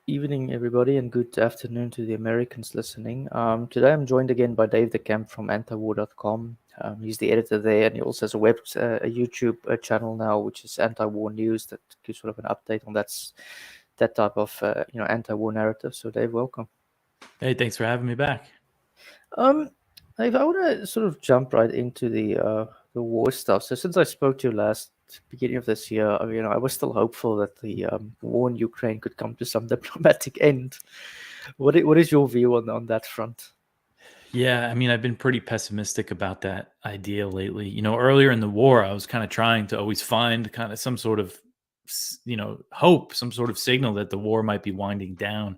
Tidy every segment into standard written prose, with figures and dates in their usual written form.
evening, everybody, and good afternoon to the Americans listening. Today I'm joined again by Dave the Camp from Antiwar.com. He's the editor there, and he also has a YouTube channel now, which is Anti-War News, that gives sort of an update on that type of anti-war narrative. So, Dave, welcome. Hey, thanks for having me back. Um, Dave, I want to sort of jump right into the war stuff. So, since I spoke to you last beginning of this year, I was still hopeful that the war in Ukraine could come to some diplomatic end. What is your view on that front? Yeah, I mean, I've been pretty pessimistic about that idea lately. Earlier in the war, I was kind of trying to always find kind of some sort of, hope, some sort of signal that the war might be winding down.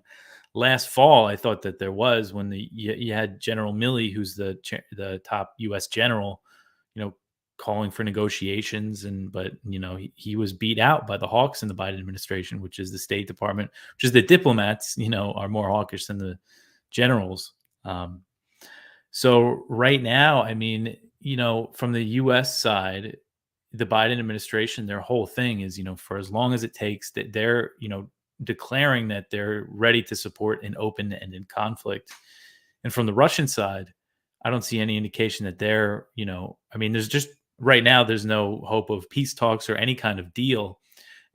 Last fall, I thought that there was when you had General Milley, who's the top U.S. general, you know, calling for negotiations, but he was beat out by the hawks in the Biden administration, which is the State Department, which is the diplomats, are more hawkish than the generals. So right now, I mean, from the U.S. side, the Biden administration, their whole thing is, for as long as it takes, that they're, declaring that they're ready to support an open-ended conflict. And from the Russian side, I don't see any indication that they're, I mean, there's just right now, there's no hope of peace talks or any kind of deal.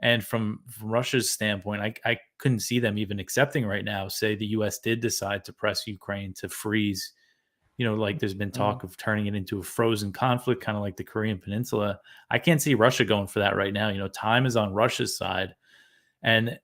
And from Russia's standpoint, I couldn't see them even accepting right now. Say the U.S. did decide to press Ukraine to freeze, like there's been Mm. talk of turning it into a frozen conflict, kind of like the Korean Peninsula. I can't see Russia going for that right now. Time is on Russia's side. And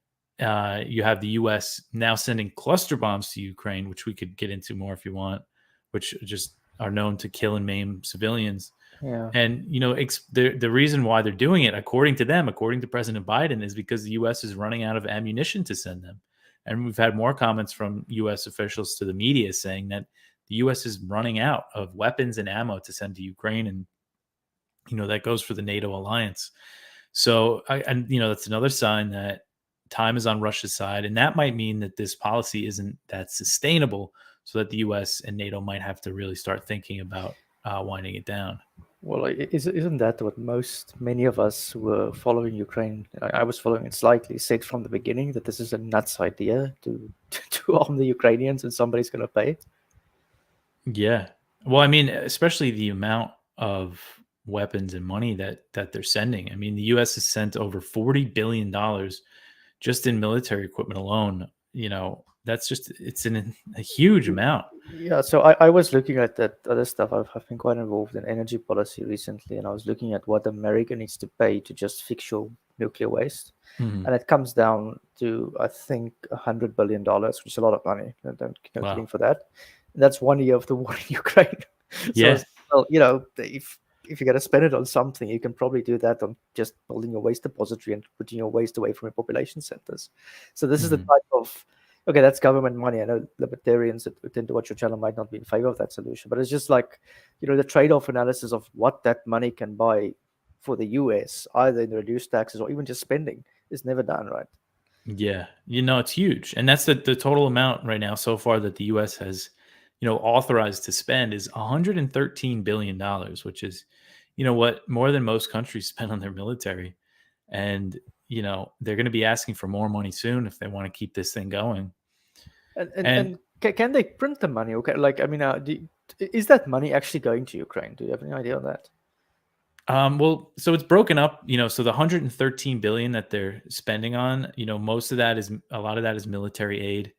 you have the U.S. now sending cluster bombs to Ukraine, which we could get into more if you want, which just are known to kill and maim civilians. Yeah. And the reason why they're doing it, according to them, according to President Biden, is because the U.S. is running out of ammunition to send them. And we've had more comments from U.S. officials to the media saying that the U.S. is running out of weapons and ammo to send to Ukraine, and that goes for the NATO alliance. So, that's another sign that time is on Russia's side, and that might mean that this policy isn't that sustainable. So that the U.S. and NATO might have to really start thinking about winding it down. Well, isn't that what many of us who were following Ukraine? I was following it slightly. Said from the beginning that this is a nuts idea to to arm the Ukrainians, and somebody's going to pay. Yeah. Well, I mean, especially the amount of weapons and money that they're sending. I mean, the U.S. has sent over $40 billion just in military equipment alone. That's just a huge amount. Yeah, so I was looking at that other stuff. I've been quite involved in energy policy recently, and I was looking at what America needs to pay to just fix your nuclear waste. Mhm. And it comes down to, I think, $100 billion, which is a lot of money. Don't no kidding Wow. for that. And that's 1 year of the war in Ukraine. So, Yeah. well, if you're going to spend it on something, you can probably do that on just building a waste depository and putting your waste away from your population centers. So this is the Mhm. type of, okay, that's government money. I know libertarians that tend to watch your channel might not be in favor of that solution, but it's just like, the trade-off analysis of what that money can buy for the US, either in reduced taxes or even just spending, is never done, right? Yeah. It's huge. And that's the total amount right now so far that the US has, authorized to spend is $113 billion, which is, what more than most countries spend on their military. And, they're going to be asking for more money soon if they want to keep this thing going. And and, And and can they print the money? Okay, like, I mean, is that money actually going to Ukraine? Do you have any idea on that? well, so it's broken up, so the 113 billion that they're spending on, most of that is a lot of that is military aid.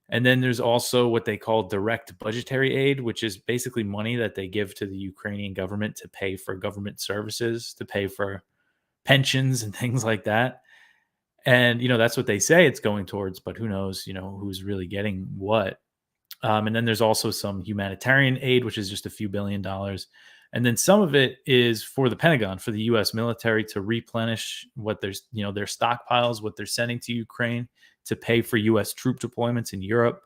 And then there's also what they call direct budgetary aid, which is basically money that they give to the Ukrainian government to pay for government services, to pay for pensions and things like that. And, that's what they say it's going towards, but who knows, who's really getting what. And then there's also some humanitarian aid, which is just a few $1 billion. And then some of it is for the Pentagon, for the U.S. military to replenish what there's, their stockpiles, what they're sending to Ukraine to pay for U.S. troop deployments in Europe,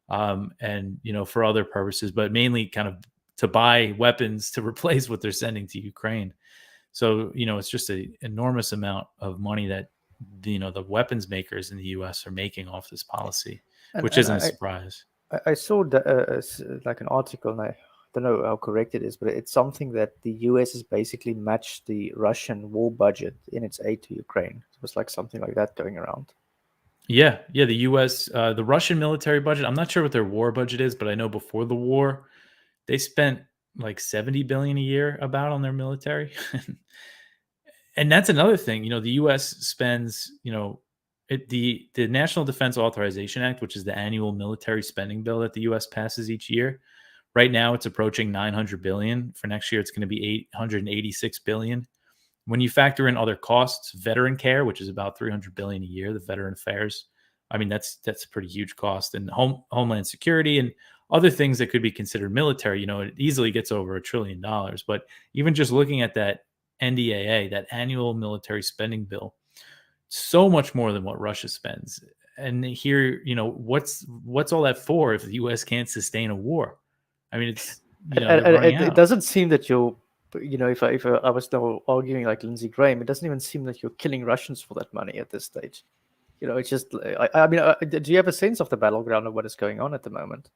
and for other purposes, but mainly kind of to buy weapons to replace what they're sending to Ukraine. So it's just an enormous amount of money that the weapons makers in the U.S. are making off this policy, And which and isn't a I surprise. I saw like an article, and I don't know how correct it is, but it's something that the US has basically matched the Russian war budget in its aid to Ukraine. It was like something like that going around. Yeah. The U.S. The Russian military budget. I'm not sure what their war budget is, but I know before the war they spent like 70 billion a year about on their military. And that's another thing. The U.S. spends. The National Defense Authorization Act, which is the annual military spending bill that the U.S. passes each year. Right now, it's approaching 900 billion. For next year, it's going to be 886 billion. When you factor in other costs, veteran care, which is about 300 billion a year, the veteran affairs, I mean that's a pretty huge cost, and homeland security and other things that could be considered military, it easily gets over $1 trillion. But even just looking at that NDAA, that annual military spending bill, so much more than what Russia spends. And here, what's all that for if the US can't sustain a war? I mean, they're running It out. doesn't seem that you're, if I was now arguing like Lindsey Graham, it doesn't even seem that you're killing Russians for that money at this stage. It's just, I mean, do you have a sense of the battleground of what is going on at the moment?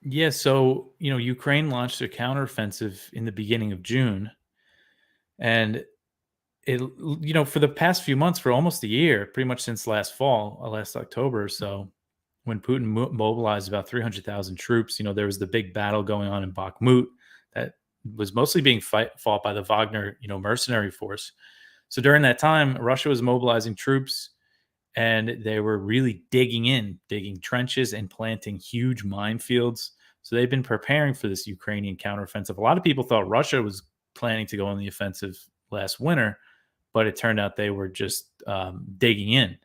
Yeah, so Ukraine launched their counteroffensive in the beginning of June, and it for the past few months, for almost a year, pretty much since last fall, last October or so, when Putin mobilized about 300,000 troops, there was the big battle going on in Bakhmut that was mostly being fought by the Wagner mercenary force. So during that time, Russia was mobilizing troops, and they were really digging trenches and planting huge minefields. So they've been preparing for this Ukrainian counteroffensive. A lot of people thought Russia was planning to go on the offensive last winter, but it turned out they were just digging in.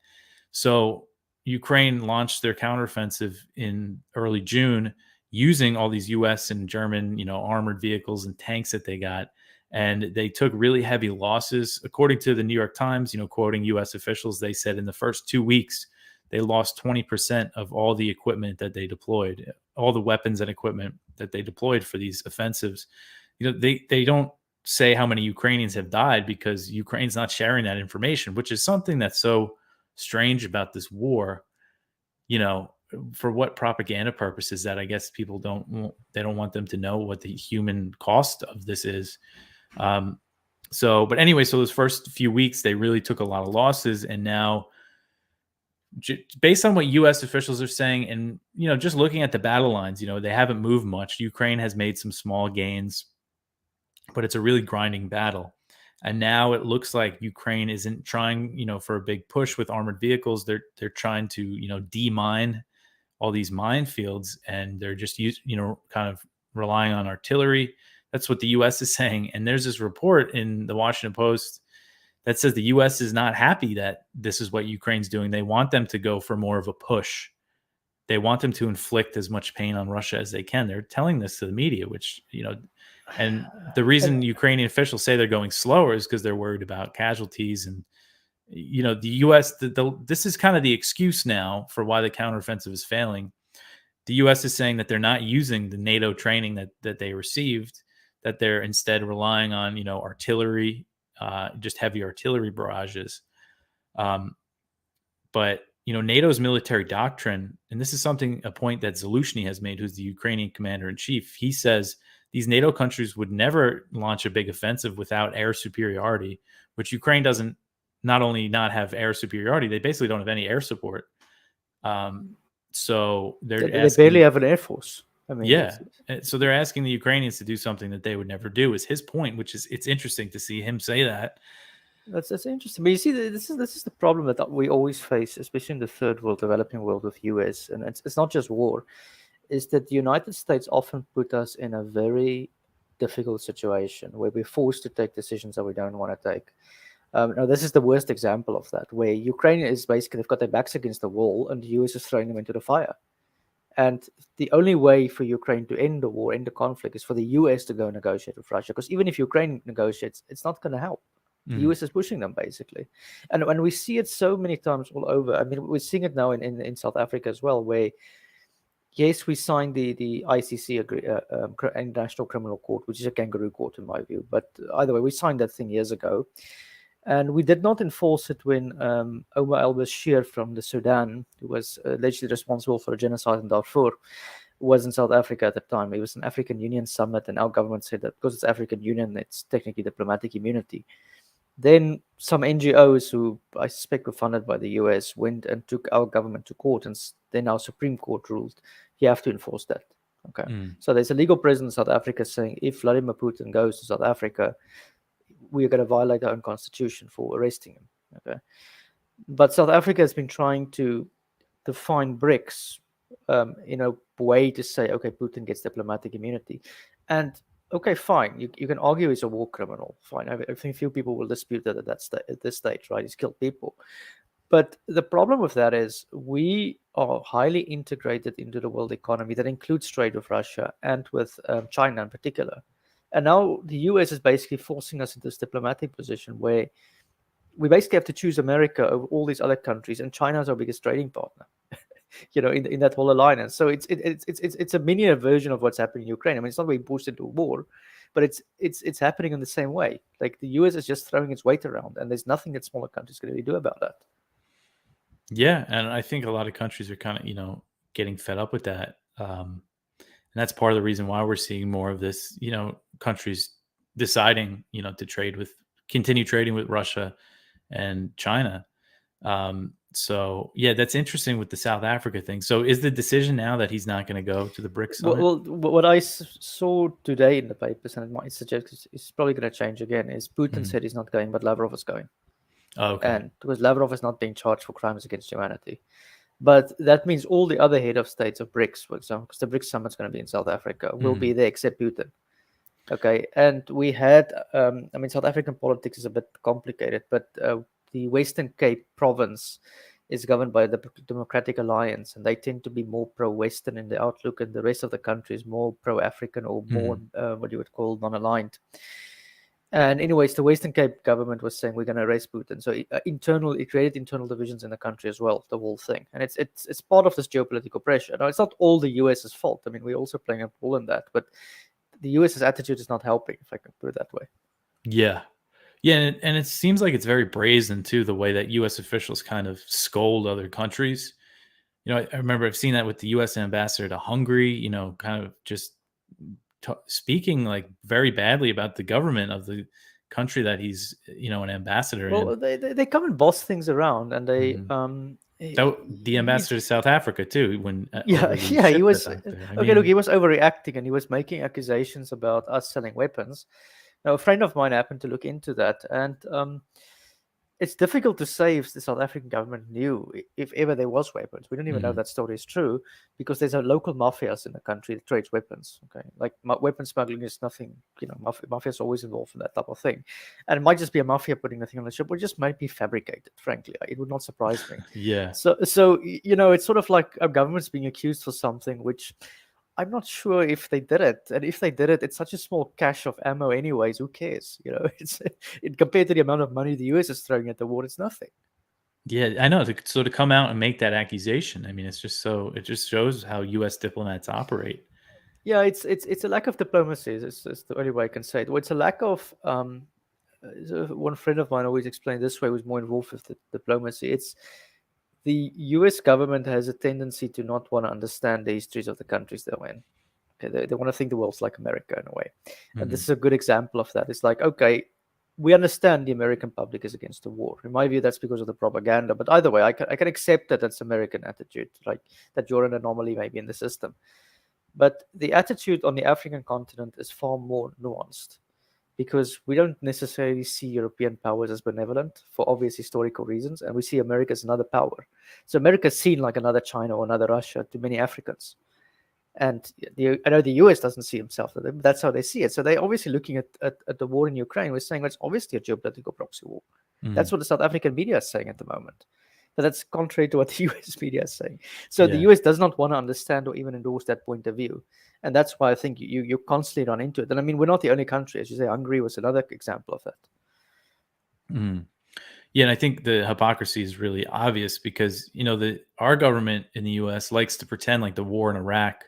So Ukraine launched their counteroffensive in early June using all these U.S. and German, armored vehicles and tanks that they got. And they took really heavy losses. According to the New York Times, quoting U.S. officials, they said in the first 2 weeks, they lost 20% of all the equipment that they deployed, all the weapons and equipment that they deployed for these offensives. They don't say how many Ukrainians have died because Ukraine's not sharing that information, which is something that's so strange about this war. For what propaganda purposes that I guess people don't want them to know what the human cost of this is. But anyway, so those first few weeks, they really took a lot of losses. And now, based on what U.S. officials are saying, and, just looking at the battle lines, they haven't moved much. Ukraine has made some small gains, but it's a really grinding battle. And now it looks like Ukraine isn't trying, for a big push with armored vehicles. They're trying to, demine all these minefields, and they're just kind of relying on artillery. That's what the U.S. is saying. And there's this report in the Washington Post that says the U.S. is not happy that this is what Ukraine's doing. They want them to go for more of a push. They want them to inflict as much pain on Russia as they can. They're telling this to the media, which, and the reason Ukrainian officials say they're going slower is because they're worried about casualties. And, the U.S., this is kind of the excuse now for why the counteroffensive is failing. The U.S. is saying that they're not using the NATO training that they received, that they're instead relying on, artillery, just heavy artillery barrages. But, NATO's military doctrine, and this is a point that Zaluzhny has made, who's the Ukrainian commander in chief. He says these NATO countries would never launch a big offensive without air superiority, which Ukraine doesn't not only not have air superiority, they basically don't have any air support. So they barely have an air force. I mean, yeah. So they're asking the Ukrainians to do something that they would never do, is his point, which is, it's interesting to see him say that. That's interesting. But you see, this is the problem that we always face, especially in the third world, developing world with US, and it's not just war. Is that the United States often put us in a very difficult situation where we're forced to take decisions that we don't want to take. Now, this is the worst example of that, where Ukraine is basically, they've got their backs against the wall, and the US is throwing them into the fire. And the only way for Ukraine to end the war, end the conflict, is for the US to go negotiate with Russia. Because even if Ukraine negotiates, it's not going to help. The US is pushing them, basically. And when we see it so many times all over, I mean, we're seeing it now in South Africa as well, where, yes, we signed the ICC, International Criminal Court, which is a kangaroo court in my view. But either way, we signed that thing years ago. And we did not enforce it when Omar al-Bashir from the Sudan, who was allegedly responsible for a genocide in Darfur, was in South Africa at the time. It was an African Union summit, and our government said that because it's African Union, it's technically diplomatic immunity. Then some NGOs who I suspect were funded by the US went and took our government to court, and then our Supreme Court ruled you have to enforce that. Okay, Mm. so there's a legal precedent in South Africa saying if Vladimir Putin goes to South Africa, we are going to violate our own constitution for arresting him. Okay, but South Africa has been trying to define BRICS in a way to say, okay, Putin gets diplomatic immunity, and okay, fine, you can argue he's a war criminal. Fine, I think few people will dispute that at this stage, right? He's killed people, but the problem with that is we are highly integrated into the world economy that includes trade with Russia and with China in particular. And now the US is basically forcing us into this diplomatic position where we basically have to choose America over all these other countries, and China is our biggest trading partner. In that whole alliance. So it's a miniature version of what's happening in Ukraine. I mean, it's not being pushed into a war, but it's happening in the same way. Like the US is just throwing its weight around, and there's nothing that smaller countries can really do about that. Yeah, and I think a lot of countries are kind of getting fed up with that, and that's part of the reason why we're seeing more of this. Countries deciding to continue trading with Russia and China. So yeah, that's interesting with the South Africa thing. So is the decision now that he's not going to go to the BRICS summit? Well, what I saw today in the papers, and it might suggest it's probably going to change again, is Putin Mhm. said he's not going, but Lavrov is going. Oh, okay. And because Lavrov is not being charged for crimes against humanity. But that means all the other head of states of BRICS, for example, because the BRICS summit is going to be in South Africa, will be Mhm. there except Putin. Okay, and we had, I mean, South African politics is a bit complicated, but the Western Cape province is governed by the Democratic Alliance, and they tend to be more pro-Western in the outlook, and the rest of the country is more pro-African or more Mhm. what you would call non-aligned. And anyways, the Western Cape government was saying we're going to arrest Putin. So it created internal divisions in the country as well, the whole thing, and it's part of this geopolitical pressure. Now, it's not all the US's fault. I mean, we're also playing a role in that, but the US's attitude is not helping, if I can put it that way. Yeah. Yeah, and it seems like it's very brazen too, the way that U.S. officials kind of scold other countries. I remember I've seen that with the U.S. ambassador to Hungary. Kind of just speaking like very badly about the government of the country that he's an ambassador in. Well, they come and boss things around, and they Mhm. That the ambassador to South Africa too, when yeah, over the yeah, he shipment was out there. I okay. Look, mean, he was overreacting, and he was making accusations about us selling weapons. Now, a friend of mine happened to look into that, and it's difficult to say if the South African government knew if ever there was weapons. We don't even know if mhm. that story is true because there's a local mafias in the country that trades weapons. Okay, like weapon smuggling is nothing. Mafia's always involved in that type of thing, and it might just be a mafia putting the thing on the ship, or just might be fabricated. Frankly, it would not surprise me. Yeah. So it's sort of like a government's being accused for something which I'm not sure if they did it, and if they did it, it's such a small cache of ammo, anyways. Who cares? It's compared to the amount of money the US is throwing at the war, it's nothing. Yeah, I know. So to come out and make that accusation, I mean, it just shows how U.S. diplomats operate. Yeah, it's a lack of diplomacy. It's the only way I can say it. Well, it's a lack of one friend of mine always explained this way, was more involved with the diplomacy. It's the US government has a tendency to not want to understand the histories of the countries they're in. Okay, they want to think the world's like America in a way. And this Mhm. is a good example of that. It's like, okay, we understand the American public is against the war. In my view, that's because of the propaganda. But either way, I can accept that that's American attitude, like that you're an anomaly maybe in the system. But the attitude on the African continent is far more nuanced because we don't necessarily see European powers as benevolent for obvious historical reasons, and we see America as another power. So America is seen like another China or another Russia to many Africans. And I know the US doesn't see himself that, but that's how they see it. So they're obviously looking at the war in Ukraine. We're saying it's obviously a geopolitical proxy war. That's Mhm. what the South African media is saying at the moment. But that's contrary to what the US media is saying. So the Yeah. US does not want to understand or even endorse that point of view. And that's why I think you constantly run into it. And I mean, we're not the only country. As you say, Hungary was another example of that. Mhm. Yeah, and I think the hypocrisy is really obvious because our government in the U.S. likes to pretend like the war in Iraq,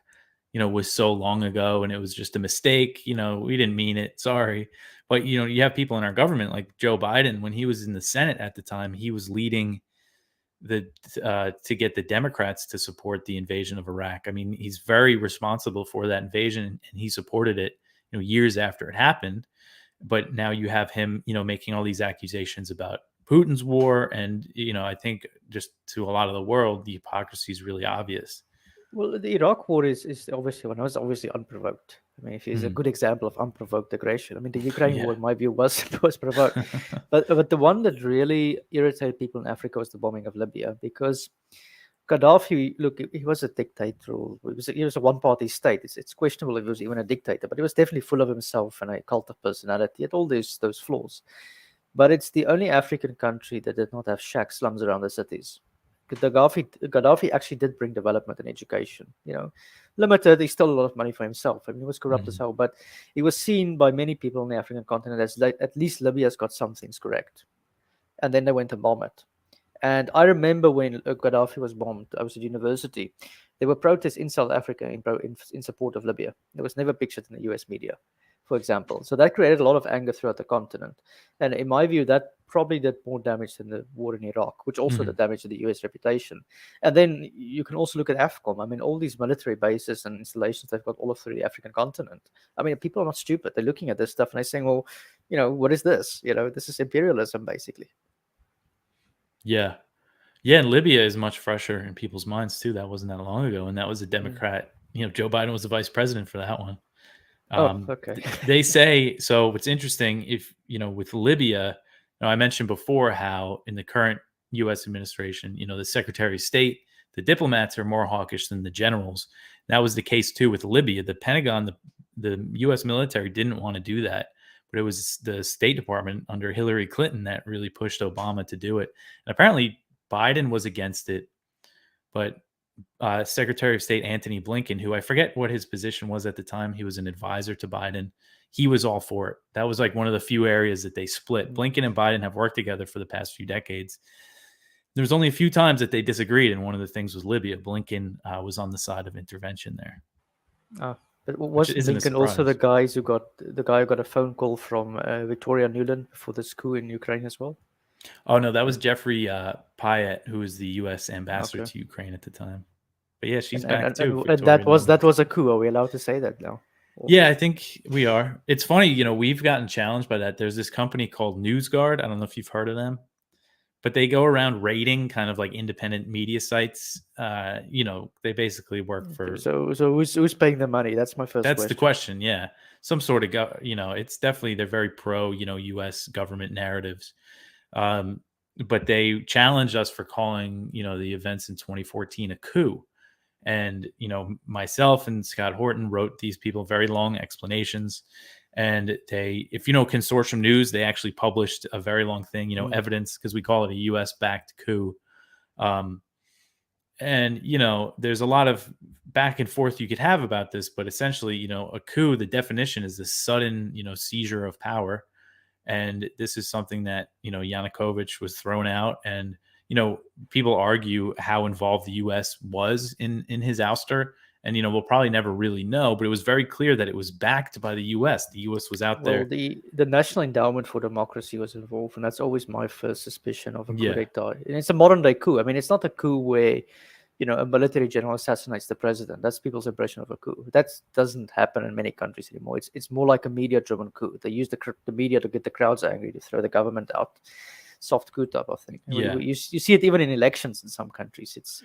was so long ago and it was just a mistake. We didn't mean it. Sorry, but you have people in our government like Joe Biden when he was in the Senate at the time, he was leading the to get the Democrats to support the invasion of Iraq. I mean, he's very responsible for that invasion and he supported it, years after it happened. but now you have him, making all these accusations about Putin's war, and I think just to a lot of the world, the hypocrisy is really obvious. Well, the Iraq War is obviously one was obviously unprovoked. I mean, if it's a Mhm. good example of unprovoked aggression. I mean, the Ukraine Yeah. War, in my view, was was provoked, but the one that really irritated people in Africa was the bombing of Libya because Gaddafi, look, he was a dictator. He was a one-party state. It's questionable if he was even a dictator, but he was definitely full of himself and a cult of personality. He had all those flaws. But it's the only African country that did not have shack slums around the cities. Gaddafi actually did bring development and education. Limited. He stole a lot of money for himself. I mean, he was corrupt as Mhm. hell, but he was seen by many people on the African continent as like, at least Libya's got some things correct. And then they went and bomb it. And I remember when Gaddafi was bombed, I was at university. There were protests in South Africa in support of Libya. It was never pictured in the US media, for example. So that created a lot of anger throughout the continent. And in my view, that probably did more damage than the war in Iraq, which also did Mhm. damage to the US reputation. And then you can also look at AFCOM. I mean, all these military bases and installations they've got all through the African continent. I mean, people are not stupid. They're looking at this stuff and they're saying, well, what is this? This is imperialism, basically. Yeah. Yeah, and Libya is much fresher in people's minds too. That wasn't that long ago, and that was a Mm. Democrat. Joe Biden was the vice president for that one. Oh, okay. They say so. What's interesting, if with Libya, I mentioned before how in the current U.S. administration, the Secretary of State, the diplomats are more hawkish than the generals. That was the case too with Libya. The Pentagon, the U.S. military didn't want to do that, but it was the State Department under Hillary Clinton that really pushed Obama to do it. And apparently, Biden was against it, but Secretary of State Antony Blinken, who I forget what his position was at the time, he was an advisor to Biden. He was all for it. That was like one of the few areas that they split. Mm. Blinken and Biden have worked together for the past few decades. There was only a few times that they disagreed, and one of the things was Libya. Blinken was on the side of intervention there, Ah, but which wasn't isn't a Blinken also the surprise. guy who got a phone call from Victoria Nuland for this coup in Ukraine as well? Oh no, that was And Jeffrey Pyatt, who was the U.S. ambassador okay, to Ukraine at the time. But yeah, she's and and, back and, too, and Victoria that was Nuland. that was a coup. Are we allowed to say that now? Or, Yeah, I think we are. It's funny, we've gotten challenged by that. There's this company called NewsGuard. I don't know if you've heard of them, but they go around rating kind of like independent media sites. They basically work okay, for. so who's paying the money? That's my first That's the question. question. Yeah, some sort of it's definitely they're very pro U.S. government narratives. Um, but they challenged us for calling the events in 2014 a coup. And myself and Scott Horton wrote these people very long explanations, and they, if Consortium News, they actually published a very long thing, Mm. evidence, because we call it a U.S. backed coup. um, and there's a lot of back and forth you could have about this, but essentially, a coup, the definition is the sudden seizure of power. And this is something that Yanukovych was thrown out, and people argue how involved the U.S. was in his ouster, and we'll probably never really know, but it was very clear that it was backed by the U.S. The U.S. was out Well, there. the National Endowment for Democracy was involved, and that's always my first suspicion of a coup Yeah, d'état. And it's a modern day coup. I mean, it's not a coup where a military general assassinates the president. That's people's impression of a coup. That doesn't happen in many countries anymore. It's more like a media-driven coup. They use the media to get the crowds angry, to throw the government out. Soft coup type of thing. And yeah, you see it even in elections in some countries. It's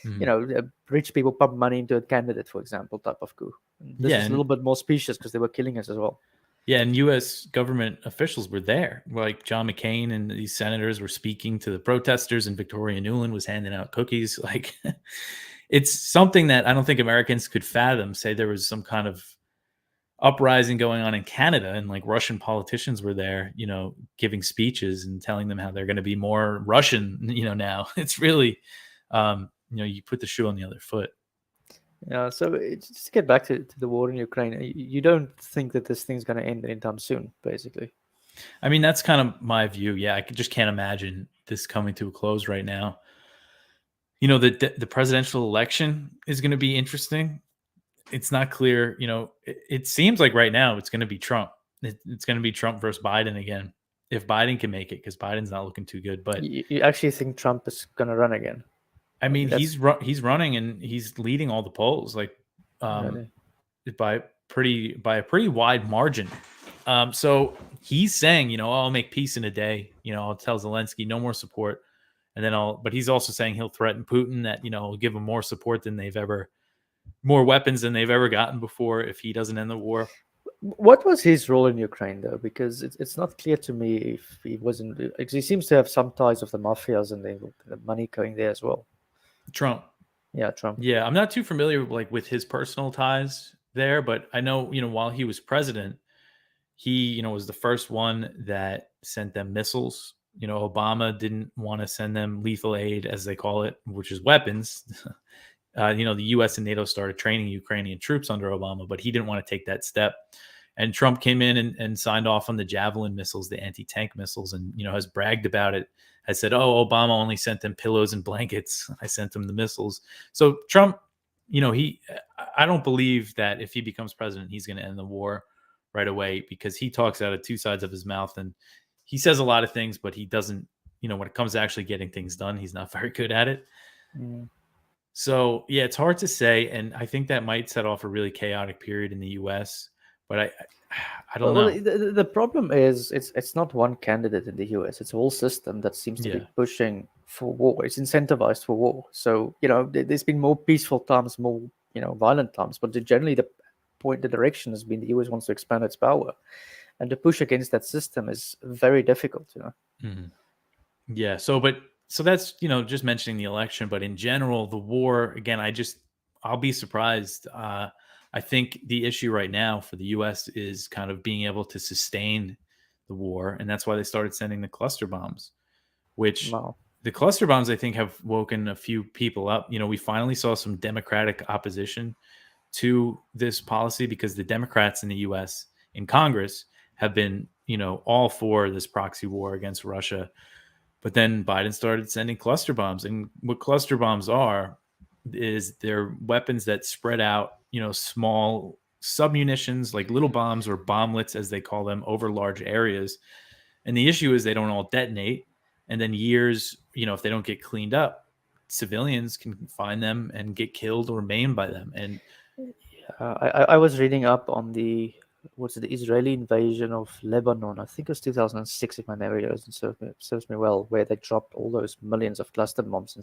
mhm. rich people pump money into a candidate, for example, type of coup. And this Yeah, was a little bit more specious because they were killing us as well. and U.S. government officials were there, like John McCain and these senators were speaking to the protesters, and Victoria Nuland was handing out cookies. Like, it's something that I don't think Americans could fathom. Say there was some kind of uprising going on in Canada, and like Russian politicians were there, giving speeches and telling them how they're going to be more Russian, now. It's really, you put the shoe on the other foot. Yeah, so just to get back to the war in Ukraine, you don't think that this thing's going to end anytime soon, basically. I mean, that's kind of my view. Yeah, just can't imagine this coming to a close right now. The presidential election is going to be interesting. It's not clear. It seems like right now it's going to be Trump. It's going to be Trump versus Biden again, if Biden can make it, because Biden's not looking too good. But You actually think Trump is going to run again? I I mean, mean, that's he's running and he's leading all the polls, like um, really. by a pretty wide margin. So he's saying, I'll make peace in a day. I'll tell Zelensky no more support, and then but he's also saying he'll threaten Putin that he'll give him more support than more weapons than they've ever gotten before if he doesn't end the war. What was his role in Ukraine, though? Because it's not clear to me if he wasn't. Because he seems to have some ties with the mafias and the money going there as well. Trump. Yeah, Trump. Yeah, I'm not too familiar with his personal ties there, but I know while he was president, he was the first one that sent them missiles. Obama didn't want to send them lethal aid, as they call it, which is weapons. The U.S. and NATO started training Ukrainian troops under Obama, but he didn't want to take that step. And Trump came in and signed off on the Javelin missiles, the anti-tank missiles, and has bragged about it. Has said, "Oh, Obama only sent them pillows and blankets. I sent them the missiles." So Trump, I don't believe that if he becomes president, he's going to end the war right away, because he talks out of two sides of his mouth, and he says a lot of things, but he doesn't. When it comes to actually getting things done, he's not very good at it. Mm. So yeah, it's hard to say, and I think that might set off a really chaotic period in the U.S. But I don't Well, know. the problem is it's not one candidate in the US. It's a whole system that seems to be Yeah. pushing for war. It's incentivized for war. So there's been more peaceful times, more violent times, but generally the direction has been the US wants to expand its power, and to push against that system is very difficult. Mhm. Yeah. So that's just mentioning the election, but in general, the war again. I'll be surprised. I think the issue right now for the U.S. is kind of being able to sustain the war, and that's why they started sending the cluster bombs. Which Wow. the cluster bombs, I think, have woken a few people up. We finally saw some Democratic opposition to this policy, because the Democrats in the U.S. in Congress have been all for this proxy war against Russia. But then Biden started sending cluster bombs. And what cluster bombs are is they're weapons that spread out, small submunitions, like little bombs or bomblets, as they call them, over large areas. And the issue is they don't all detonate. And then years, if they don't get cleaned up, civilians can find them and get killed or maimed by them. And I was reading up on the Israeli invasion of Lebanon. I think it was 2006, if my memory doesn't serves me well, where they dropped all those millions of cluster bombs.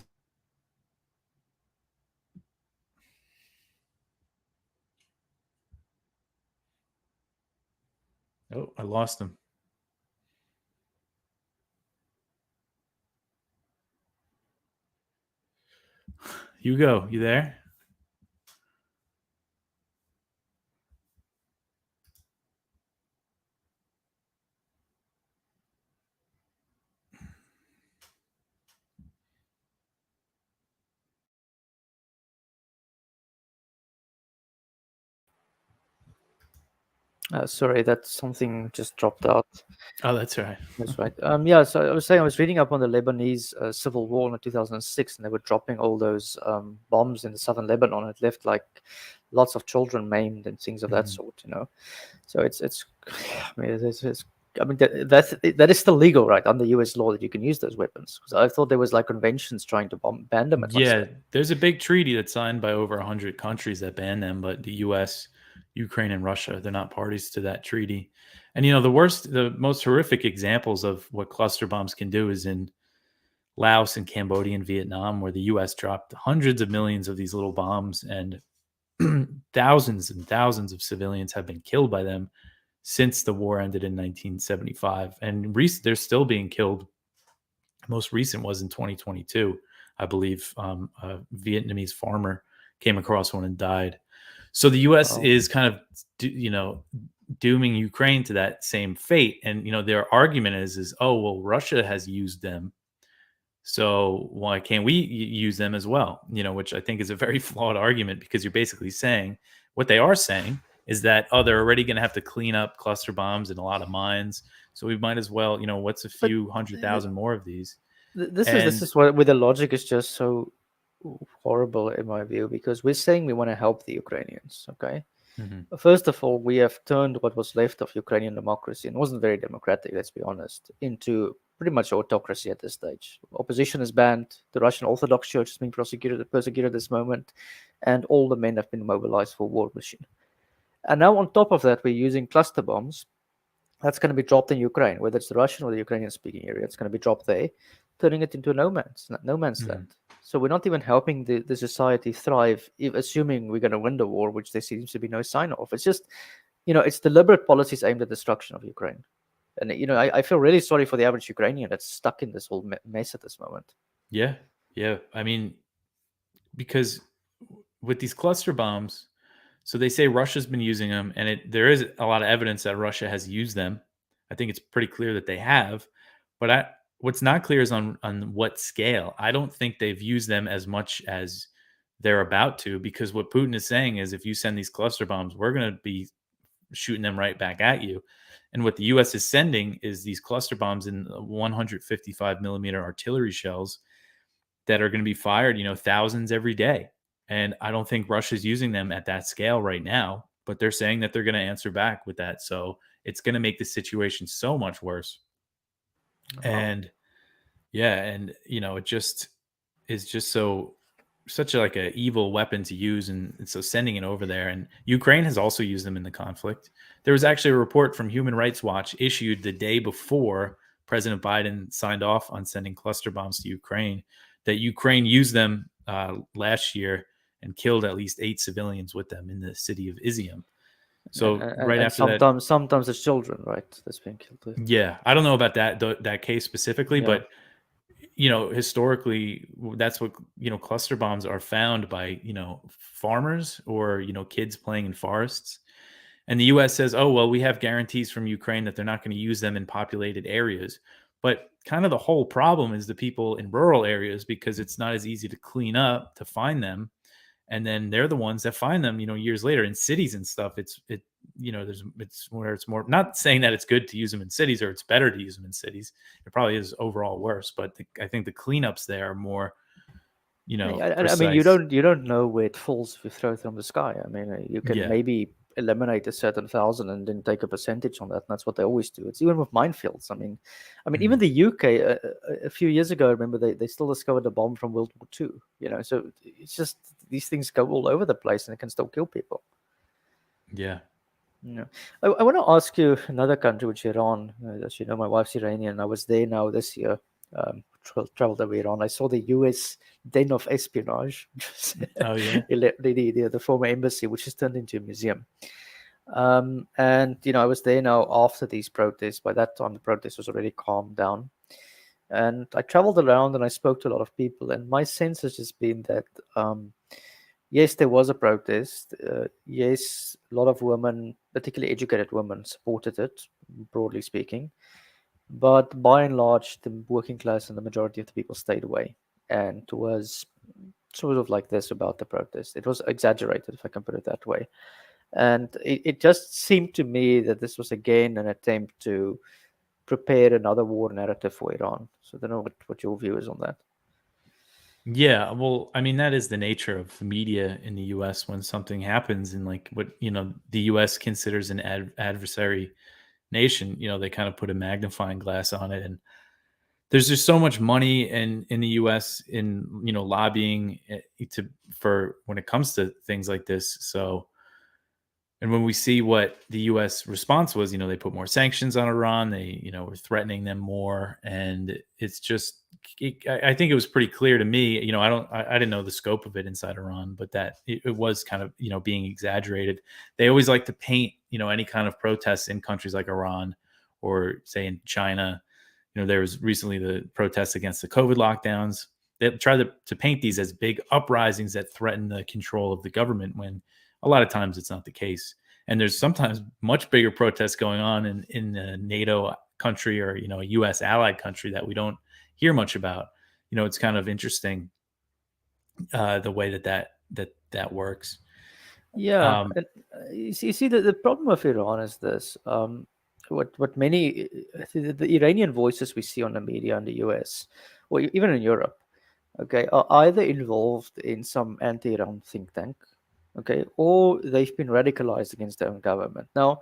oh, I lost them. Hugo, you there? Sorry, that something just dropped out. Oh, that's right. That's right. Yeah, so I was saying I was reading up on the Lebanese civil war in 2006, and they were dropping all those bombs in the southern Lebanon. It left like lots of children maimed and things of that Mhm. sort. So it's I mean, that is still legal, right, under U.S. law, that you can use those weapons. Because I thought there was like conventions trying to ban them at one Yeah, stage. there's a big treaty that's signed by over 100 countries that ban them, but the US, Ukraine, and Russia, they're not parties to that treaty. And the most horrific examples of what cluster bombs can do is in Laos and Cambodia and Vietnam, where the US dropped hundreds of millions of these little bombs, and thousands and thousands of civilians have been killed by them since the war ended in 1975. And they're still being killed. Most recent was in 2022, I believe. A Vietnamese farmer came across one and died. So the U.S. Wow. is kind of, dooming Ukraine to that same fate. And their argument is, oh well, Russia has used them, so why can't we use them as well? Which I think is a very flawed argument, because you're basically saying, what they are saying is that, oh, they're already going to have to clean up cluster bombs and a lot of mines, so we might as well, what's a But few hundred thousand more of these? this And is where the logic is just so horrible in my view, because we're saying we want to help the Ukrainians, okay? mhm, First of all, we have turned what was left of Ukrainian democracy, and wasn't very democratic, let's be honest, into pretty much autocracy at this stage. Opposition is banned, the Russian Orthodox Church is being persecuted at this moment, and all the men have been mobilized for war machine. And now on top of that, we're using cluster bombs that's going to be dropped in Ukraine, whether it's the Russian or the Ukrainian speaking area. It's going to be dropped there, turning it into a no man's Mm. land. So we're not even helping the society thrive, if, assuming we're going to win the war, which there seems to be no sign of. It's just, it's deliberate policies aimed at destruction of Ukraine. And, I feel really sorry for the average Ukrainian that's stuck in this whole mess at this moment. Yeah, yeah. I mean, because with these cluster bombs, so they say Russia's been using them, and there is a lot of evidence that Russia has used them. I think it's pretty clear that they have, but what's not clear is on what scale. I don't think they've used them as much as they're about to, because what Putin is saying is if you send these cluster bombs, we're going to be shooting them right back at you. And what the U.S. is sending is these cluster bombs in 155 millimeter artillery shells that are going to be fired, thousands every day. And I don't think Russia's using them at that scale right now, but they're saying that they're going to answer back with that. So it's going to make the situation so much worse. Wow. And yeah, and it just is just such a, like a evil weapon to use, and so sending it over there, and Ukraine has also used them in the conflict. There was actually a report from Human Rights Watch issued the day before President Biden signed off on sending cluster bombs to Ukraine, that Ukraine used them last year and killed at least 8 civilians with them in the city of Izium. And, So and right and after that, sometimes it's children, right? That's being killed too. yeah, I don't know about that case specifically, Yeah. but historically, that's what, cluster bombs are found by, farmers or, kids playing in forests. And the US says, oh, well, we have guarantees from Ukraine that they're not going to use them in populated areas. But kind of the whole problem is the people in rural areas, because it's not as easy to clean up, to find them, and then they're the ones that find them, years later in cities and stuff. It's where it's more, not saying that it's good to use them in cities or it's better to use them in cities. It probably is overall worse, but I think the cleanups there are more, I mean, you precise. don't know where it falls if you throw it from the sky. I mean, you can Yeah. maybe eliminate a certain thousand and then take a percentage on that. And that's what they always do. It's even with minefields. I mean, even Mm. the UK a few years ago, I remember they still discovered a bomb from World War II. So it's just these things go all over the place and it can still kill people. Yeah. Yeah. I want to ask you another country, which Iran. As you know, my wife's Iranian. I was there now this year. Traveled over Iran. I saw the U.S. den of espionage, which was Oh yeah. the former embassy, which is turned into a museum. And I was there now after these protests. By that time, the protest was already calmed down. And I traveled around and I spoke to a lot of people. And my sense has just been that yes, there was a protest. Yes, a lot of women, particularly educated women, supported it, broadly speaking. But by and large, the working class and the majority of the people stayed away. And it was sort of like this about the protest. It was exaggerated, if I can put it that way. And it just seemed to me that this was again an attempt to prepare another war narrative for Iran. So I don't know what your view is on that. Yeah, well, I mean, that is the nature of the media in the US. When something happens in, like, what, the US considers an adversary nation, they kind of put a magnifying glass on it. And there's just so much money in the US in, lobbying to for when it comes to things like this. So, and when we see what the U.S. response was, they put more sanctions on Iran. They, were threatening them more, and it's just, I think it was pretty clear to me. I didn't know the scope of it inside Iran, but that it was kind of, being exaggerated. They always like to paint, any kind of protests in countries like Iran, or say in China. There was recently the protests against the COVID lockdowns. They try to paint these as big uprisings that threaten the control of the government, when a lot of times it's not the case. And there's sometimes much bigger protests going on in a NATO country, or, a US allied country, that we don't hear much about. It's kind of interesting, the way that works. Yeah, Um, and you see the problem of Iran is this. What many the Iranian voices we see on the media in the US, or even in Europe, okay, are either involved in some anti-Iran think tank, okay, or they've been radicalized against their own government. Now,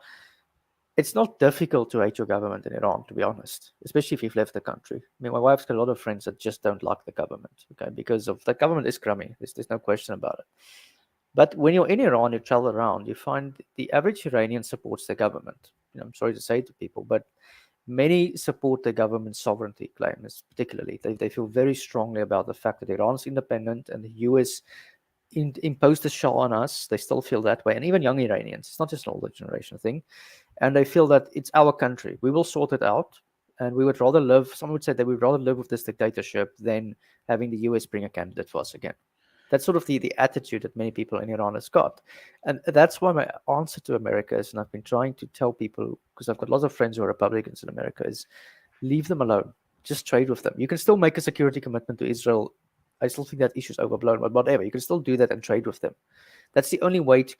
it's not difficult to hate your government in Iran, to be honest, especially if you've left the country. I mean, my wife's got a lot of friends that just don't like the government, okay, because of the government is crummy. There's no question about it. But when you're in Iran, you travel around, you find the average Iranian supports the government. I'm sorry to say to people, but many support the government's sovereignty claims. Particularly, they feel very strongly about the fact that Iran is independent and the US imposed the Shah on us. They still feel that way, and even young Iranians. It's not just an older generation thing, and they feel that it's our country. We will sort it out, and we would rather live. Some would say they would rather live with this dictatorship than having the US bring a candidate for us again. That's sort of the attitude that many people in Iran has got, and that's why my answer to America is, and I've been trying to tell people because I've got lots of friends who are Republicans in America, is leave them alone. Just trade with them. You can still make a security commitment to Israel. I still think that issue's overblown, but whatever. You can still do that and trade with them. That's the only way to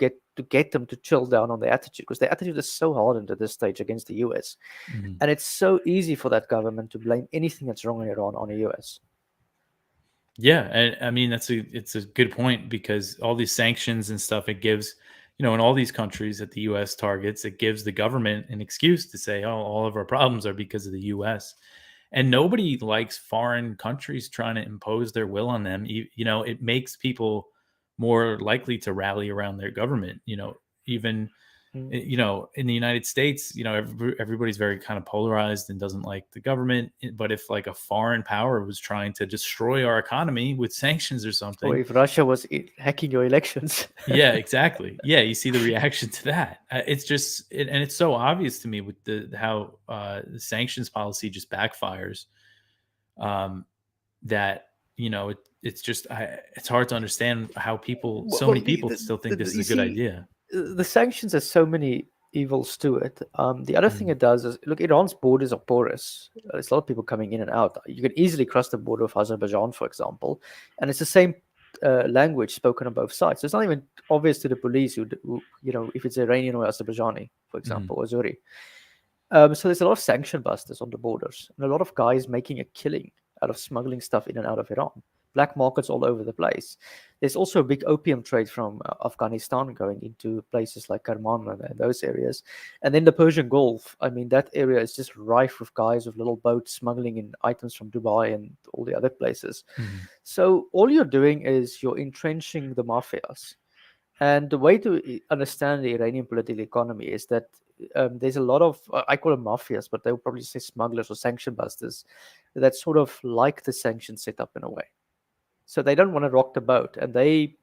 get them to chill down on their attitude, because their attitude is so hardened at this stage against the US, Mhm. and it's so easy for that government to blame anything that's wrong in Iran on the US. Yeah, and I mean it's a good point because all these sanctions and stuff it gives, in all these countries that the US targets, it gives the government an excuse to say, "Oh, all of our problems are because of the US." And nobody likes foreign countries trying to impose their will on them. It makes people more likely to rally around their government, even Mm. in the United States, everybody's very kind of polarized and doesn't like the government. But if like a foreign power was trying to destroy our economy with sanctions or Or something, if Russia was hacking your elections. yeah, exactly. Yeah, you see the reaction to that. It's just, and it's so obvious to me with the how the sanctions policy just backfires. Um, that it's just it's hard to understand how so many Well, people still think this is you a good see, idea. the sanctions has so many evils to it. The other thing Mm, it does is, look, Iran's borders are porous. There's a lot of people coming in and out. You can easily cross the border of Azerbaijan, for example, and it's the same language spoken on both sides. So it's not even obvious to the police who if it's Iranian or Azerbaijani, for mm, example, or Zuri. So there's a lot of sanction busters on the borders, and a lot of guys making a killing out of smuggling stuff in and out of Iran. Black markets all over the place. There's also a big opium trade from Afghanistan going into places like Kerman and those areas. And then the Persian Gulf. I mean, that area is just rife with guys with little boats smuggling in items from Dubai and all the other places. mm. So all you're doing is you're entrenching the mafias. And the way to understand the Iranian political economy is that there's a lot of, I call them mafias, but they'll probably say smugglers or sanction busters that sort of like the sanction setup in a way. So they don't want to rock the boat. And they,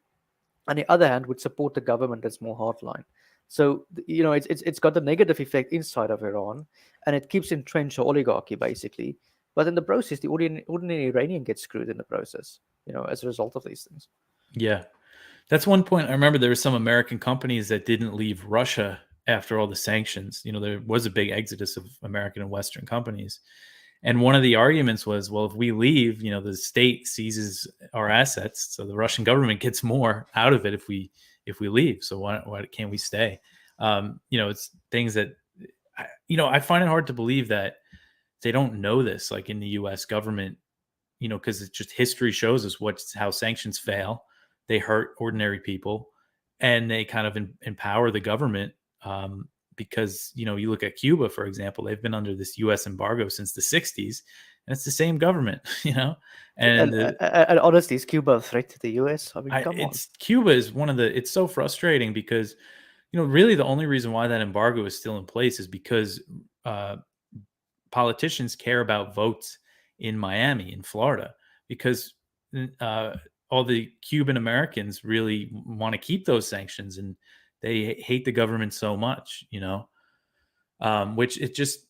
on the other hand, would support the government that's more hardline. So, it's got a negative effect inside of Iran, and it keeps entrenched oligarchy, basically. But in the process, the ordinary Iranian gets screwed in the process, as a result of these things. Yeah, that's one point. I remember there were some American companies that didn't leave Russia after all the sanctions. There was a big exodus of American and Western companies. And one of the arguments was, well, if we leave, the state seizes our assets, so the Russian government gets more out of it if we leave. So why can't we stay? It's things that I find it hard to believe that they don't know this, like in the U.S. government, because it's just history shows us how sanctions fail. They hurt ordinary people, and they kind of empower the government. Because you look at Cuba, for example, they've been under this U.S. embargo since the '60s, and it's the same government, and And honestly, is Cuba a threat to the US? I mean, come on. it's Cuba is one of the. It's so frustrating because really the only reason why that embargo is still in place is because uh, politicians care about votes in Miami, in Florida, because uh, all the Cuban Americans really want to keep those sanctions, and they hate the government so much, which it just,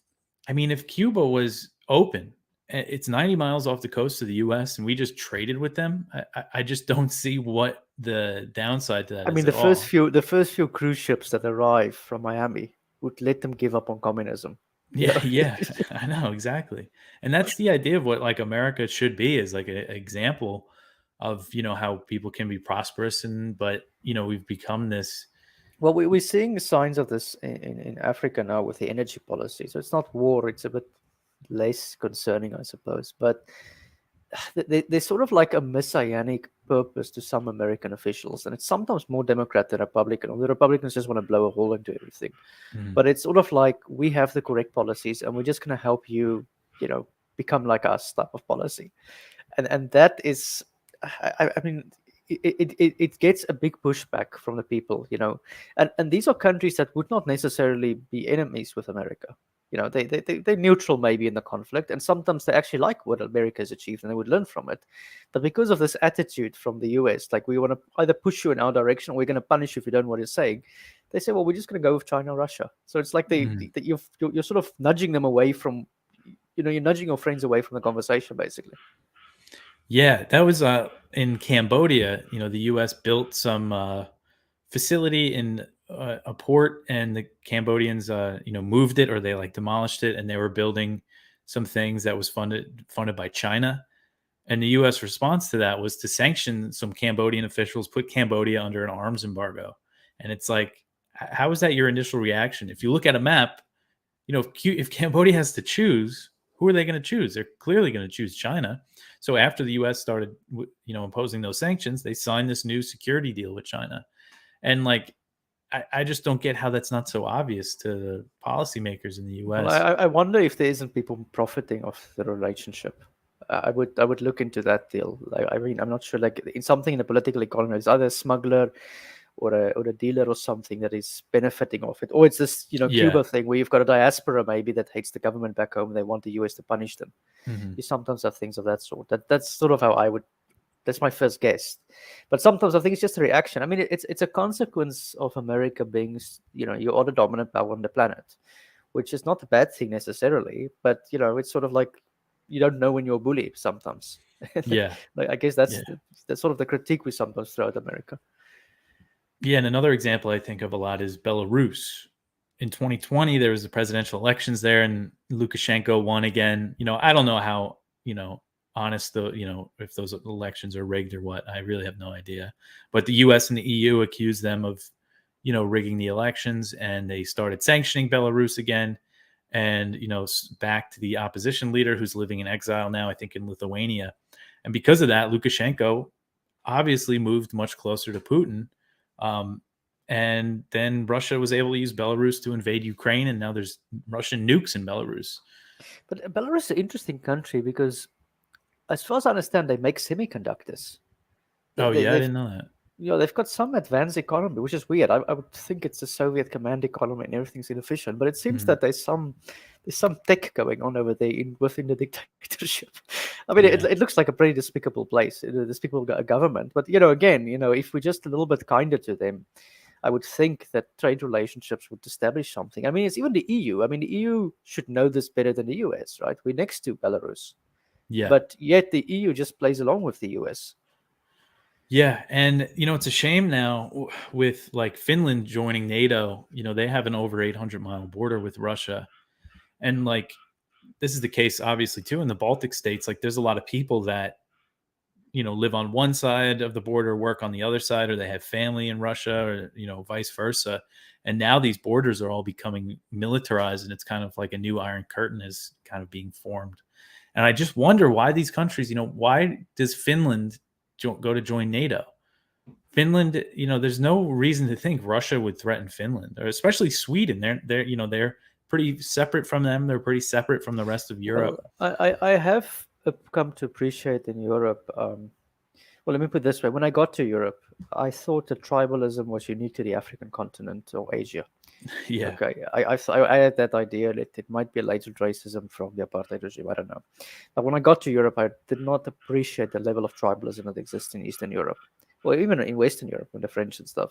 I mean, if Cuba was open, it's 90 miles off the coast of the U.S., and we just traded with them, I just don't see what the downside to that I is mean, at all. the first few cruise ships that arrive from Miami would let them give up on communism. You Yeah, know, yeah, I know exactly, and that's the idea of what like America should be is like an example of how people can be prosperous, and but we've become this. well, we're seeing signs of this in Africa now with the energy policy. So it's not war; it's a bit less concerning, I suppose. But there's sort of like a messianic purpose to some American officials, and it's sometimes more Democrat than Republican. Or the Republicans just want to blow a hole into everything. Mm, But it's sort of like we have the correct policies, and we're just going to help you, become like us type of policy. And that is, I mean, it gets a big pushback from the people, and these are countries that would not necessarily be enemies with America. They're neutral maybe in the conflict, and sometimes they actually like what America has achieved and they would learn from it. But because of this attitude from the US, like we want to either push you in our direction or we're going to punish you if you don't know what you're saying, they say, well, we're just going to go with China or Russia. So it's like Mhm. you're sort of nudging them away from, you're nudging your friends away from the conversation, basically. Yeah, that was in Cambodia. The U.S. built some facility in a port, and the Cambodians, moved it, or they like demolished it, and they were building some things that was funded by China. And the U.S. response to that was to sanction some Cambodian officials, put Cambodia under an arms embargo. And it's like, how is that your initial reaction? If you look at a map, if Cambodia has to choose, who are they going to choose? They're clearly going to choose China. So after the U.S. started, imposing those sanctions, they signed this new security deal with China. And like, I just don't get how that's not so obvious to the policymakers in the Well, U.S. I wonder if there isn't people profiting off the relationship. I would look into that deal. I mean, I'm not sure. Like in something in the political economy, it's either a smuggler or a dealer or something that is benefiting off it, or it's this Yeah. Cuba thing where you've got a diaspora maybe that hates the government back home. They want the US to punish them. Hmm. You sometimes have things of that sort. That's sort of how I would. That's my first guess. But sometimes I think it's just a reaction. I mean, it's a consequence of America being, you are the dominant power on the planet, which is not a bad thing necessarily, but it's sort of like you don't know when you're a bully sometimes. Yeah. Like I guess Yeah. that's sort of the critique we sometimes throw at America. Yeah, and another example I think of a lot is Belarus. In 2020, there was the presidential elections there, and Lukashenko won again. I don't know how honest if those elections are rigged or what. I really have no idea. But the U.S. and the EU accused them of rigging the elections, and they started sanctioning Belarus again, and backed the opposition leader who's living in exile now, I think in Lithuania, and because of that, Lukashenko obviously moved much closer to Putin. Um, and then Russia was able to use Belarus to invade Ukraine, and now there's Russian nukes in Belarus. But Belarus is an interesting country because, as far as I understand, they make semiconductors. Oh They, yeah, I they've didn't know that. they've got some advanced economy, which is weird. I would think it's a Soviet command economy and everything's inefficient, but it seems Mhm. that there's some tech going on over there within the dictatorship. I mean, it, Yeah, it looks like a pretty despicable place, a despicable government. But again, if we're just a little bit kinder to them, I would think that trade relationships would establish something. I mean, it's even the EU. I mean, the EU should know this better than the US, right? We're next to Belarus, yeah, but yet the EU just plays along with the US. yeah. And it's a shame now with like Finland joining NATO. They have an over 800-mile border with Russia, and like this is the case obviously too in the Baltic states. Like there's a lot of people that live on one side of the border, work on the other side, or they have family in Russia, or vice versa. And now these borders are all becoming militarized, and it's kind of like a new Iron Curtain is kind of being formed. And I just wonder why these countries, why does Finland go to join NATO? Finland, there's no reason to think Russia would threaten Finland, or especially Sweden. They're pretty separate from them. They're pretty separate from the rest of Well, Europe. I have come to appreciate in Europe. Well, let me put it this way: when I got to Europe, I thought that tribalism was unique to the African continent or Asia. Yeah, Okay, I had that idea that it might be a latent racism from the apartheid regime. I don't know, but when I got to Europe, I did not appreciate the level of tribalism that exists in Eastern Europe, or even in Western Europe with the French and stuff.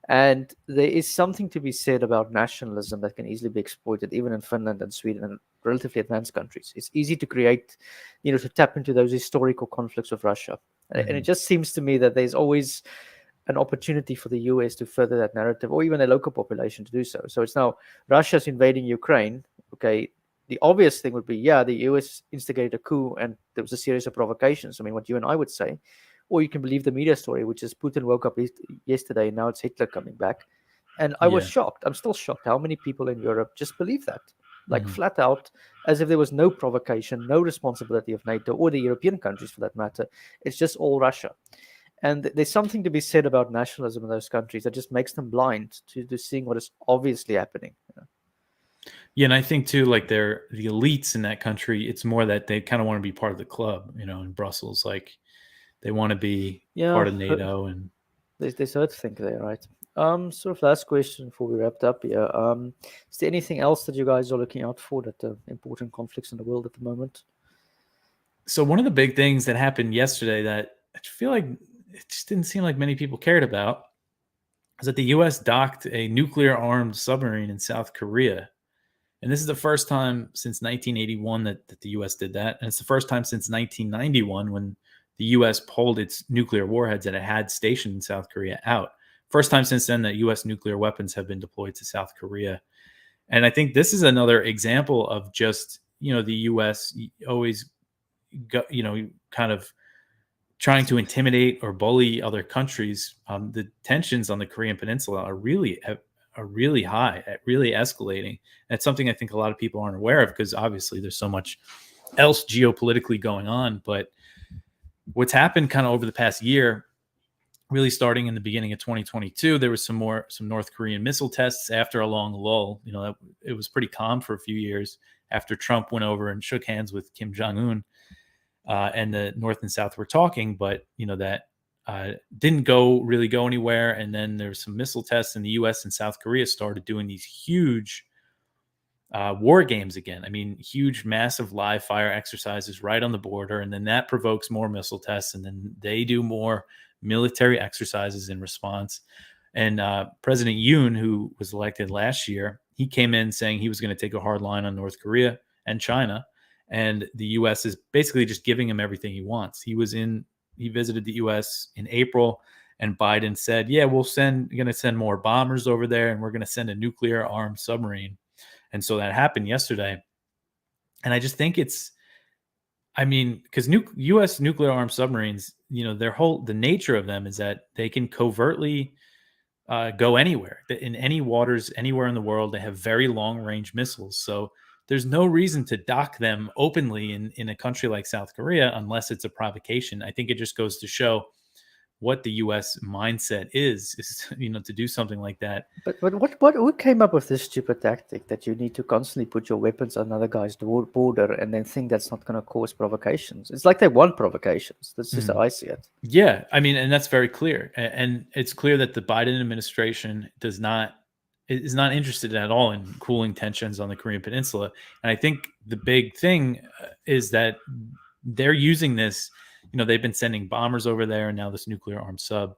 And there is something to be said about nationalism that can easily be exploited, even in Finland and Sweden and relatively advanced countries. It's easy to create, to tap into those historical conflicts with Russia. And it hmm, just seems to me that there's always an opportunity for the US to further that narrative, or even a local population to do so. So it's now Russia's invading Ukraine. Okay, the obvious thing would be, yeah, the US instigated a coup and there was a series of provocations. I mean, what you and I would say, or you can believe the media story, which is Putin woke up yesterday and now it's Hitler coming back. And I was yeah. shocked. I'm still shocked how many people in Europe just believe that, like Hmm. flat out, as if there was no provocation, no responsibility of NATO or the European countries for that matter. It's just all Russia. And there's something to be said about nationalism in those countries that just makes them blind to seeing what is obviously happening. Yeah, and I think too, like they're the elites in that country. It's more that they kind of want to be part of the club, in Brussels. Like They want to be Yeah, part of NATO, and there's hurt think there, right? Sort of last question before we wrapped up here. Is there anything else that you guys are looking out for that important conflicts in the world at the moment? so one of the big things that happened yesterday that I feel like it just didn't seem like many people cared about is that the U.S. docked a nuclear-armed submarine in South Korea. And this is the first time since 1981 that the U.S. did that. And it's the first time since 1991 when the U.S. pulled its nuclear warheads that it had stationed in South Korea out. First time since then that U.S. nuclear weapons have been deployed to South Korea. And I think this is another example of just, the U.S. always, kind of trying to intimidate or bully other countries. The tensions on the Korean Peninsula are really high, really escalating. That's something I think a lot of people aren't aware of because obviously there's so much else geopolitically going on. But what's happened kind of over the past year, really starting in the beginning of 2022, there was some North Korean missile tests after a long lull. It was pretty calm for a few years after Trump went over and shook hands with Kim Jong-un. And the North and South were talking, but that didn't really go anywhere. And then there was some missile tests, and the U.S. and South Korea started doing these huge war games again. I mean, huge, massive live fire exercises right on the border, and then that provokes more missile tests, and then they do more military exercises in response. And President Yoon, who was elected last year, he came in saying he was going to take a hard line on North Korea and China. And the U.S. is basically just giving him everything he wants. He visited the U.S. in April, and Biden said, "Yeah, we're going to send more bombers over there, and we're going to send a nuclear-armed submarine." And so that happened yesterday. And I just think because U.S. nuclear-armed submarines, the nature of them is that they can covertly go anywhere in any waters, anywhere in the world. They have very long-range missiles, so there's no reason to dock them openly in a country like South Korea unless it's a provocation. I think it just goes to show what the U.S. mindset is to do something like that. But who came up with this stupid tactic that you need to constantly put your weapons on another guy's border and then think that's not going to cause provocations? It's like they want provocations. That's just how I see it. Yeah, and that's very clear. And it's clear that the Biden administration is not interested at all in cooling tensions on the Korean Peninsula. And I think the big thing is that they're using this, they've been sending bombers over there and now this nuclear armed sub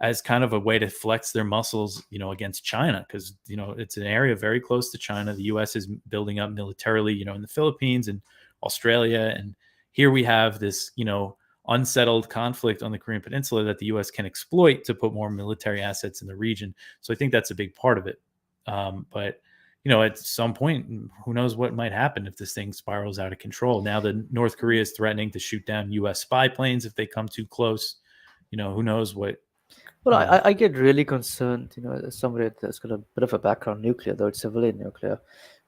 as kind of a way to flex their muscles, against China. Because, it's an area very close to China. The U.S. is building up militarily, in the Philippines and Australia. And here we have this, unsettled conflict on the Korean Peninsula that the U.S. can exploit to put more military assets in the region. So I think that's a big part of it. But at some point, who knows what might happen if this thing spirals out of control. Now that North Korea is threatening to shoot down U.S. spy planes if they come too close, who knows what. Well, I get really concerned, as somebody that's got a bit of a background in nuclear, though it's civilian nuclear,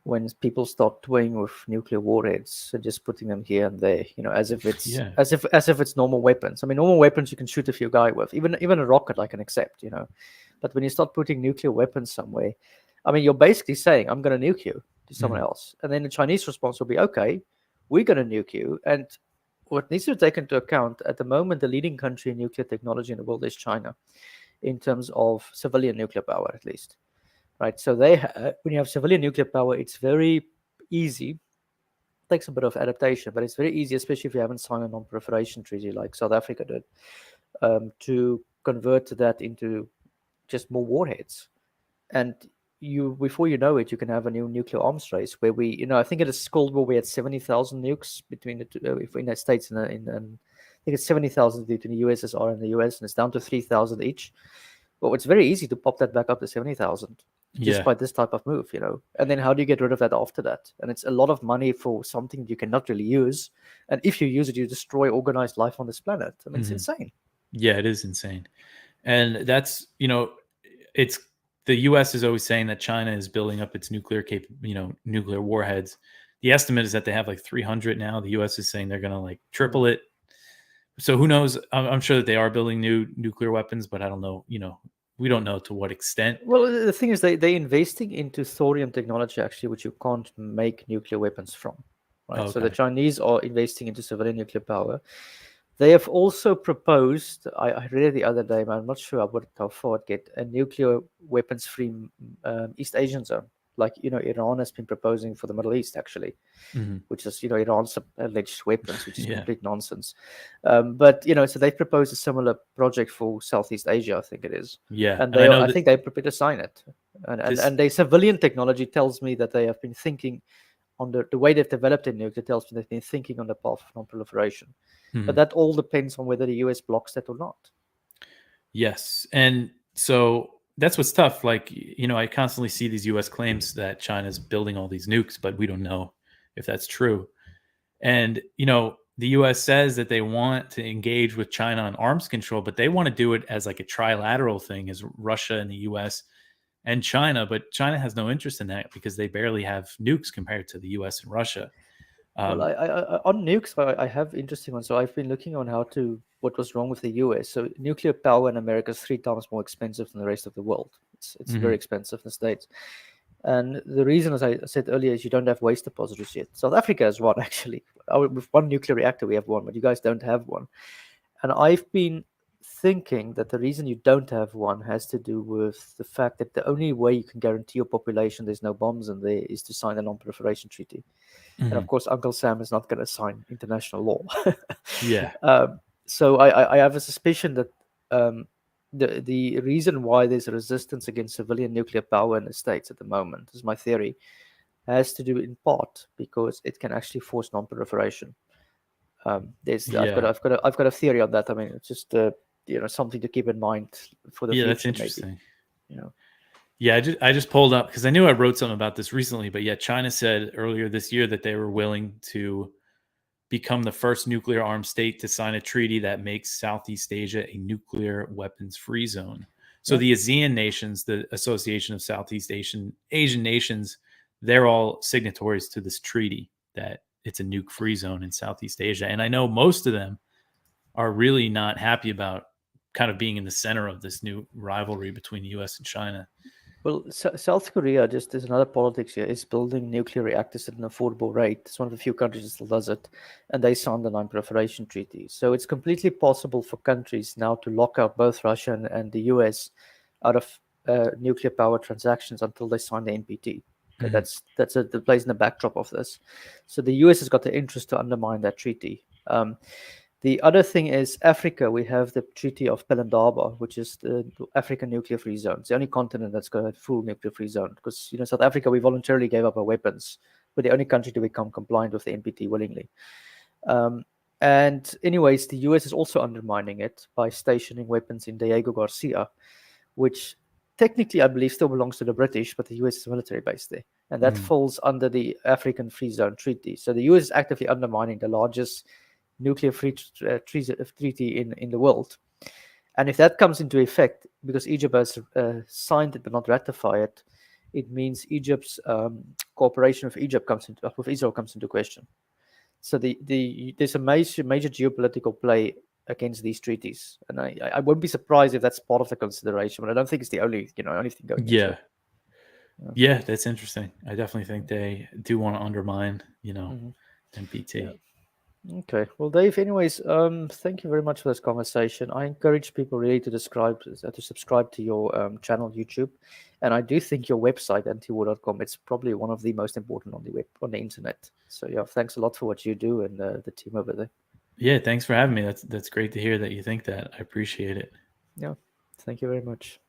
when people start toying with nuclear warheads and just putting them here and there, as if it's as if it's normal weapons. I mean, normal weapons you can shoot a few guy with, even a rocket I can accept, But when you start putting nuclear weapons somewhere, I mean, you're basically saying I'm going to nuke you to someone else, and then the Chinese response will be, okay, we're going to nuke you. And what needs to be taken into account at the moment, the leading country in nuclear technology in the world is China, in terms of civilian nuclear power, at least. Right, so when you have civilian nuclear power, it's very easy. It takes a bit of adaptation, but it's very easy, especially if you haven't signed a non-proliferation treaty like South Africa did, to convert that into just more warheads. And before you know it, you can have a new nuclear arms race where I think it is Cold War, we had 70,000 nukes between the United States and I think it's 70,000 between the USSR and the US, and it's down to 3,000 each. But it's very easy to pop that back up to 70,000 just by this type of move, And then how do you get rid of that after that? And it's a lot of money for something you cannot really use. And if you use it, you destroy organized life on this planet. I mean, it's insane. Yeah, it is insane. And that's, it's the U.S. is always saying that China is building up its nuclear warheads. The estimate is that they have like 300 now. The U.S. is saying they're going to like triple it. So who knows? I'm sure that they are building new nuclear weapons, but I don't know. We don't know to what extent. Well, the thing is, they're investing into thorium technology, actually, which you can't make nuclear weapons from. Right. Okay. So the Chinese are investing into civilian nuclear power. They have also proposed, I read it the other day, but I'm not sure how far it get, a nuclear weapons-free East Asian zone. Like, Iran has been proposing for the Middle East, actually, Hmm. which is, Iran's alleged weapons, which is Yeah. complete nonsense. But, so they've proposed a similar project for Southeast Asia, I think it is. Yeah. And And I know I that think they're prepared to sign it. this, And their civilian technology tells me that they have been thinking on the way they've developed their nuclear, tells me they've been thinking on the path of non-proliferation. But mhm. that all depends on whether the US blocks that or not. Yes. And so that's what's tough. Like, I constantly see these US claims that China's building all these nukes, but we don't know if that's true. And, the US says that they want to engage with China on arms control, but they want to do it as like a trilateral thing, as Russia and the US and China. But China has no interest in that because they barely have nukes compared to the US and Russia. Well, Um, on nukes, I have interesting ones. So I've been looking on what was wrong with the US. So nuclear power in America is 3 times more expensive than the rest of the world. It's very mhm, expensive in the States. And the reason, as I said earlier, is you don't have waste depositories yet. South Africa has one, actually. With one nuclear reactor, we have one, but you guys don't have one. And I've been thinking that the reason you don't have one has to do with the fact that the only way you can guarantee your population there's no bombs in there is to sign a non-proliferation treaty. And of mhm. course, Uncle Sam is not going to sign international law. Yeah. So I have a suspicion that um, the reason why there's a resistance against civilian nuclear power in the States at the moment, is my theory, has to do in part because it can actually force non-proliferation. There's Yeah. I've got a theory on that. I mean, it's just something to keep in mind for the Yeah. That's future, maybe. interesting. You know. Yeah, I just pulled up because I knew I wrote something about this recently, but yeah, China said earlier this year that they were willing to become the first nuclear armed state to sign a treaty that makes Southeast Asia a nuclear weapons free zone. So Yeah. the ASEAN nations, the Association of Southeast Asian Nations, they're all signatories to this treaty that it's a nuke free zone in Southeast Asia. And I know most of them are really not happy about kind of being in the center of this new rivalry between the US and China. Well, South Korea, just there's another politics here, is building nuclear reactors at an affordable rate. It's one of the few countries that still does it, and they signed the non-proliferation treaty. So it's completely possible for countries now to lock out both Russia and the US out of nuclear power transactions until they sign the NPT. Okay, Mhm. that's the place in the backdrop of this. So the US has got the interest to undermine that treaty. The other thing is Africa. We have the Treaty of Pelindaba, which is the African nuclear-free zone. It's the only continent that's got a full nuclear-free zone. Because South Africa, we voluntarily gave up our weapons. We're the only country to become compliant with the NPT willingly. Um, and anyways, the US is also undermining it by stationing weapons in Diego Garcia, which technically I believe still belongs to the British, but the US is a military base there. And that Mhm. falls under the African Free Zone Treaty. So the US is actively undermining the largest nuclear-free treaty in the world. And if that comes into effect, because Egypt has signed it but not ratified it, it means Egypt's cooperation with Israel comes into question. So there's a major geopolitical play against these treaties, and I won't be surprised if that's part of the consideration, but I don't think it's the only thing going into Yeah. it. Yeah. Yeah, that's interesting. I definitely think they do want to undermine, Mhm. Yeah. NPT. Okay. Well, Dave, anyways, thank you very much for this conversation. I encourage people really to subscribe to your channel YouTube, and I do think your website antiwar.com, it's probably one of the most important on the internet. So yeah, thanks a lot for what you do and the team over there. Yeah, thanks for having me. That's great to hear that you think that. I appreciate it. Yeah. Thank you very much.